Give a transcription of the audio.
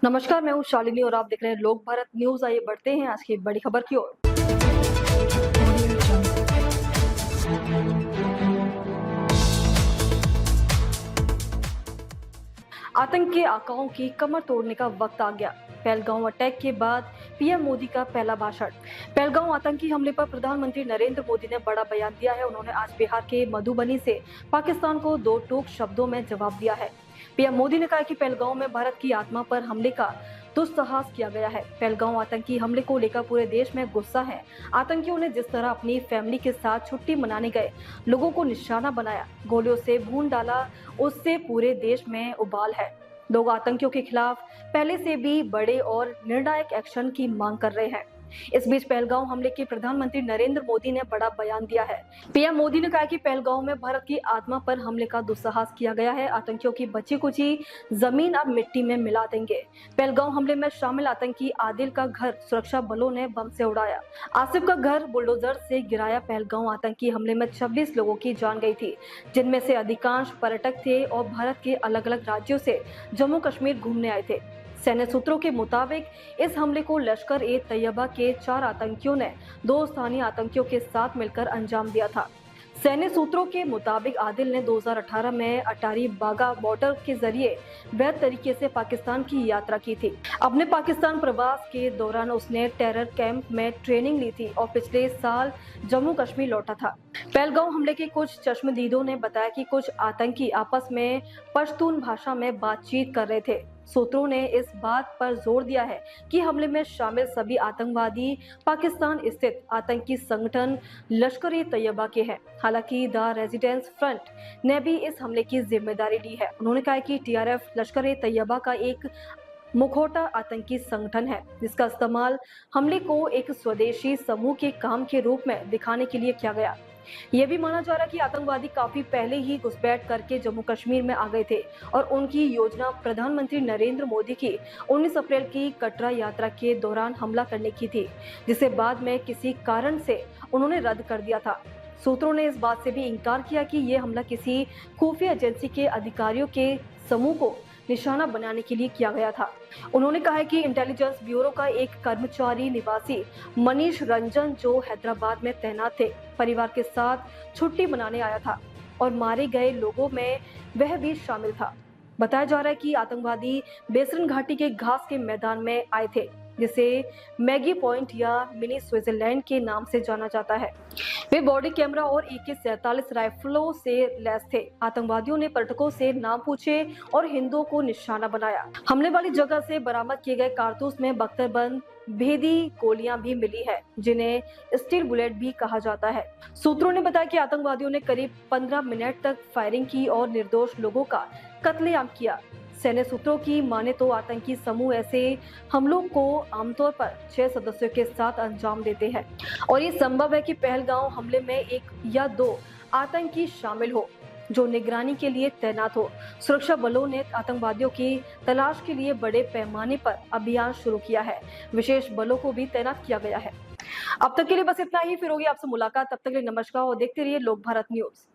नमस्कार, मैं हूँ शालिनी और आप देख रहे हैं लोक भारत न्यूज। आइए बढ़ते हैं आज की बड़ी खबर की ओर। आतंक के आकाओं की कमर तोड़ने का वक्त आ गया। पहलगांव अटैक के बाद पीएम मोदी का पहला भाषण। पहलगांव आतंकी हमले पर प्रधानमंत्री नरेंद्र मोदी ने बड़ा बयान दिया है। उन्होंने आज बिहार के मधुबनी से पाकिस्तान को दो टूक शब्दों में जवाब दिया है। पीएम मोदी ने कहा कि पहलगांव में भारत की आत्मा पर हमले का दुस्साहस किया गया है। पहलगांव आतंकी हमले को लेकर पूरे देश में गुस्सा है। आतंकियों ने जिस तरह अपनी फैमिली के साथ छुट्टी मनाने गए लोगों को निशाना बनाया, गोलियों से भून डाला, उससे पूरे देश में उबाल है। लोग आतंकियों के खिलाफ पहले से भी बड़े और निर्णायक एक्शन की मांग कर रहे हैं। इस बीच पहलगांव हमले के प्रधानमंत्री नरेंद्र मोदी ने बड़ा बयान दिया है। पीएम मोदी ने कहा कि पहलगांव में भारत की आत्मा पर हमले का दुस्साहस किया गया है। आतंकियों की बची कुची जमीन अब मिट्टी में मिला देंगे। पहलगांव हमले में शामिल आतंकी आदिल का घर सुरक्षा बलों ने बम से उड़ाया। आसिफ का घर बुलडोजर से गिराया। पहलगांव आतंकी हमले में 26 लोगों की जान गई थी, जिनमें से अधिकांश पर्यटक थे और भारत के अलग अलग राज्यों से जम्मू कश्मीर घूमने आए थे। सैन्य सूत्रों के मुताबिक इस हमले को लश्कर ए तैयबा के 4 आतंकियों ने 2 स्थानीय आतंकियों के साथ मिलकर अंजाम दिया था। सैन्य सूत्रों के मुताबिक आदिल ने 2018 में अटारी बागा बॉर्डर के जरिए वैध तरीके से पाकिस्तान की यात्रा की थी। अपने पाकिस्तान प्रवास के दौरान उसने टेरर कैंप में ट्रेनिंग ली थी और पिछले साल जम्मू कश्मीर लौटा था। पहलगांव हमले के कुछ चश्मदीदों ने बताया कि कुछ आतंकी आपस में पश्तून भाषा में बातचीत कर रहे थे। सूत्रों ने इस बात पर जोर दिया है कि हमले में शामिल सभी आतंकवादी पाकिस्तान स्थित आतंकी संगठन लश्कर ए तैयबा के हैं। हालांकि द रेजिडेंस फ्रंट ने भी इस हमले की जिम्मेदारी ली है। उन्होंने कहा कि टीआरएफ लश्कर ए तैयबा का एक मुखौटा आतंकी संगठन है, जिसका इस्तेमाल हमले को एक स्वदेशी समूह के काम के रूप में दिखाने के लिए किया गया। यह भी माना जा रहा है कि आतंकवादी काफी पहले ही घुसपैठ करके जम्मू कश्मीर में आ गए थे और उनकी योजना प्रधानमंत्री नरेंद्र मोदी की 19 अप्रैल की कटरा यात्रा के दौरान हमला करने की थी, जिसे बाद में किसी कारण से उन्होंने रद्द कर दिया था। सूत्रों ने इस बात से भी इनकार किया कि यह हमला किसी खुफिया एजेंसी के अधिकारियों के समूह को निशाना बनाने के लिए किया गया था। उन्होंने कहा है कि इंटेलिजेंस ब्यूरो का एक कर्मचारी निवासी मनीष रंजन, जो हैदराबाद में तैनात थे, परिवार के साथ छुट्टी मनाने आया था और मारे गए लोगों में वह भी शामिल था। बताया जा रहा है कि आतंकवादी बेसरन घाटी के घास के मैदान में आए थे, जिसे मैगी पॉइंट या मिनी स्विट्जरलैंड के नाम से जाना जाता है। वे बॉडी कैमरा और AK-47 राइफलों से लैस थे। आतंकवादियों ने पर्यटकों से नाम पूछे और हिंदुओं को निशाना बनाया। हमले वाली जगह से बरामद किए गए कारतूस में बख्तरबंद भेदी गोलियां भी मिली है, जिन्हें स्टील बुलेट भी कहा जाता है। सूत्रों ने बताया कि आतंकवादियों ने करीब 15 मिनट तक फायरिंग की और निर्दोष लोगों का कत्लेआम किया। सैन्य सूत्रों की माने तो आतंकी समूह ऐसे हमलों को आमतौर पर 6 सदस्यों के साथ अंजाम देते हैं और ये संभव है कि पहलगांव हमले में 1 या 2 आतंकी शामिल हो जो निगरानी के लिए तैनात हो। सुरक्षा बलों ने आतंकवादियों की तलाश के लिए बड़े पैमाने पर अभियान शुरू किया है। विशेष बलों को भी तैनात किया गया है। अब तक के लिए बस इतना ही। फिर होगी आपसे मुलाकात। तब तक के लिए नमस्कार और देखते रहिए लोक भारत न्यूज।